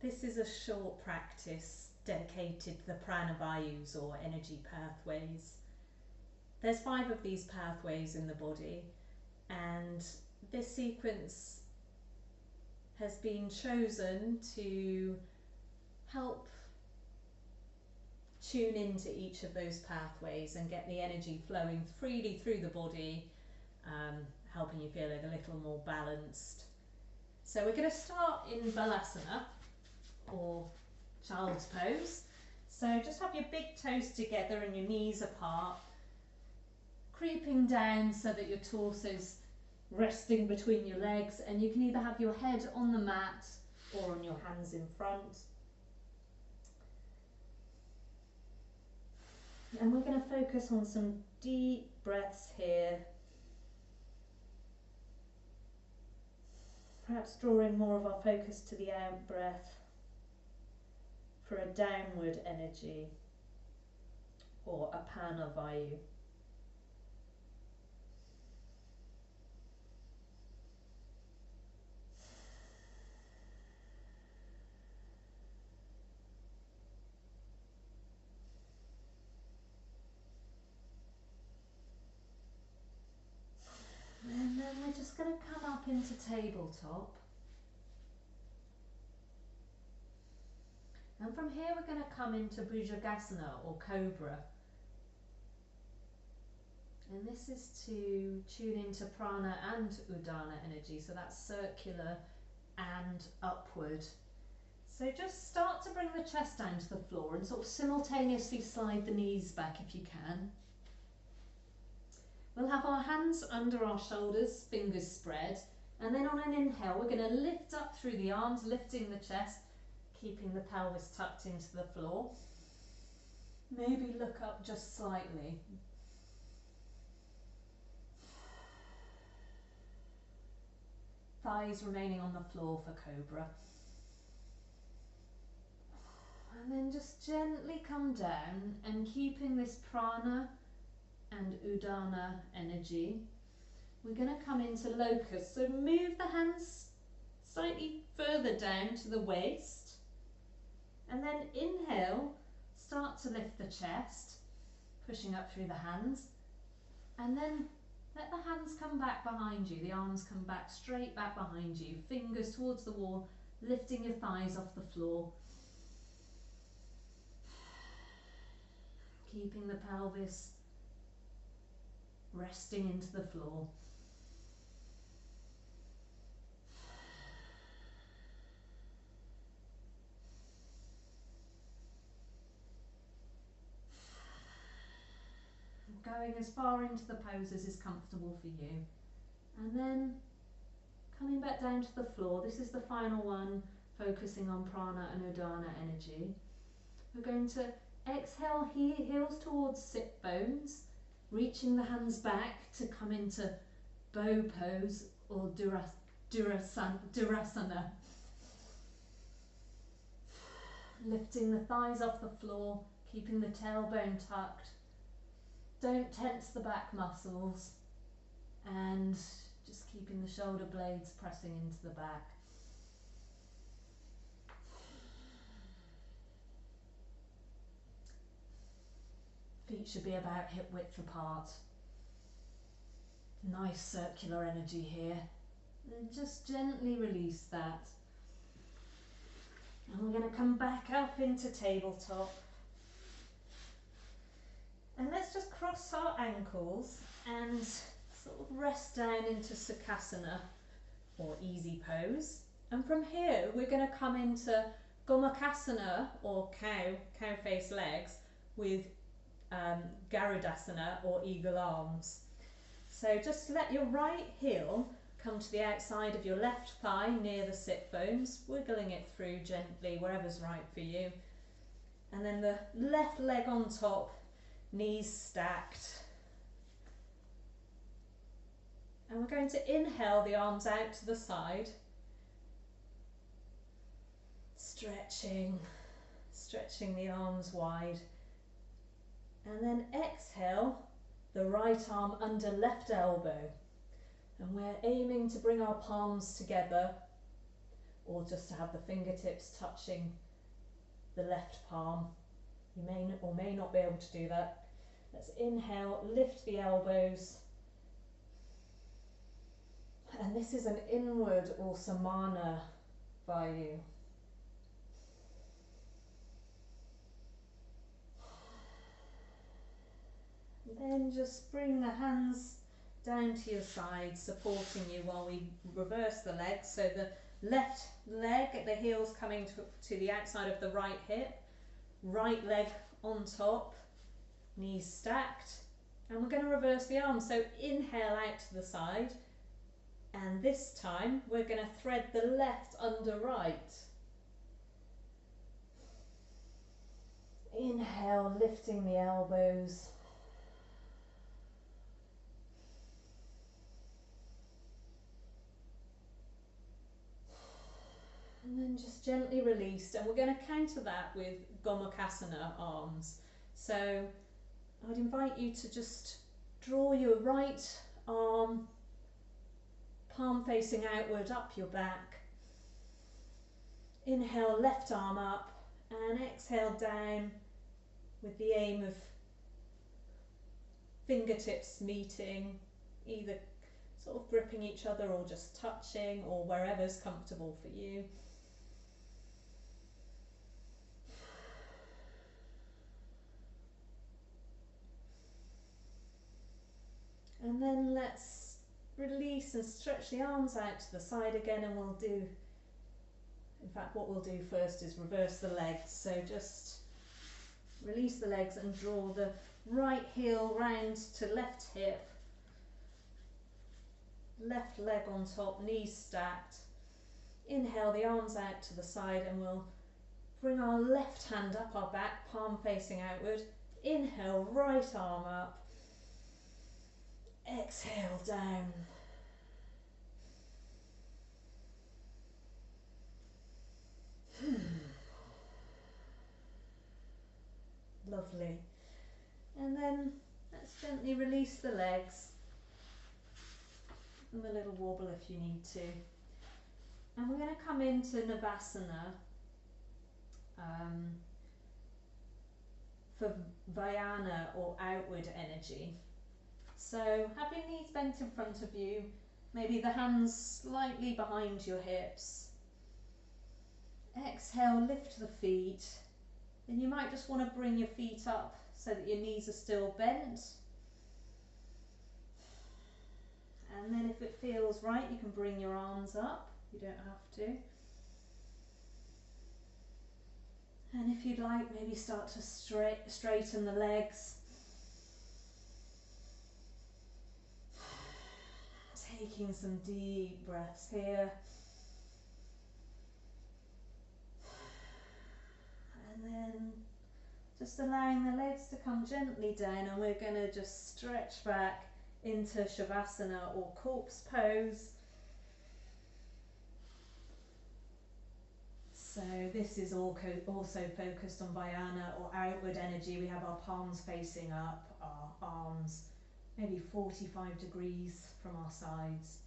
This is a short practice dedicated to the Prana Vayus, or energy pathways. There's 5 of these pathways in the body, and this sequence has been chosen to help tune into each of those pathways and get the energy flowing freely through the body, helping you feel a little more balanced. So we're going to start in Balasana, or child's pose. So just have your big toes together and your knees apart, creeping down so that your torso's resting between your legs, and you can either have your head on the mat or on your hands in front. And we're going to focus on some deep breaths here, perhaps drawing more of our focus to the out breath for a downward energy, or Apana Vayu. And then we're just going to come up into tabletop. And from here we're going to come into Bhujagasana, or Cobra. And this is to tune into Prana and Udana energy, so that's circular and upward. So just start to bring the chest down to the floor and sort of simultaneously slide the knees back if you can. We'll have our hands under our shoulders, fingers spread, and then on an inhale we're going to lift up through the arms, lifting the chest, keeping the pelvis tucked into the floor. Maybe look up just slightly. Thighs remaining on the floor for Cobra. And then just gently come down, and keeping this Prana and Udana energy, we're going to come into Locust. So move the hands slightly further down to the waist, and then inhale, start to lift the chest, pushing up through the hands, and then let the hands come back behind you, the arms come back, straight back behind you, fingers towards the wall, lifting your thighs off the floor. Keeping the pelvis resting into the floor. Going as far into the pose as is comfortable for you. And then coming back down to the floor. This is the final one, focusing on Prana and Udana energy. We're going to exhale, heels towards sit bones, reaching the hands back to come into bow pose, or Durasana. Lifting the thighs off the floor, keeping the tailbone tucked. Don't tense the back muscles, and just keeping the shoulder blades pressing into the back. Feet should be about hip width apart. Nice circular energy here. And just gently release that. And we're going to come back up into tabletop. And let's just cross our ankles and sort of rest down into Sukhasana, or easy pose. And from here we're going to come into Gomukhasana, or cow face legs, with Garudasana, or eagle arms. So just let your right heel come to the outside of your left thigh near the sit bones, wiggling it through gently wherever's right for you. And then the left leg on top, knees stacked. And we're going to inhale the arms out to the side, stretching the arms wide. And then exhale, the right arm under left elbow. And we're aiming to bring our palms together, or just to have the fingertips touching the left palm. You may or may not be able to do that. Let's inhale, lift the elbows. And this is an inward or Samana Vayu. Then just bring the hands down to your side, supporting you while we reverse the legs. So the left leg at the heels coming to the outside of the right hip, right leg on top, knees stacked, and we're going to reverse the arms. So inhale out to the side, and this time we're going to thread the left under right. Inhale, lifting the elbows. And then just gently released, and we're going to counter that with Gomukhasana arms. So I would invite you to just draw your right arm, palm facing outward, up your back. Inhale, left arm up, and exhale down with the aim of fingertips meeting, either sort of gripping each other or just touching, or wherever's comfortable for you. And then let's release and stretch the arms out to the side again, and we'll do, in fact what we'll do first is reverse the legs. So just release the legs and draw the right heel round to left hip, left leg on top, knees stacked. Inhale the arms out to the side, and we'll bring our left hand up our back, palm facing outward. Inhale, right arm up. Exhale down. Lovely. And then let's gently release the legs. Give them a little wobble if you need to. And we're going to come into Navasana for Vyana, or outward energy. So have your knees bent in front of you, maybe the hands slightly behind your hips. Exhale, lift the feet. Then you might just want to bring your feet up so that your knees are still bent. And then if it feels right, you can bring your arms up. You don't have to. And if you'd like, maybe start to straighten the legs. Taking some deep breaths here. And then just allowing the legs to come gently down, and we're going to just stretch back into Shavasana, or corpse pose. So this is also focused on Vyana, or outward energy. We have our palms facing up, our arms maybe 45 degrees from our sides.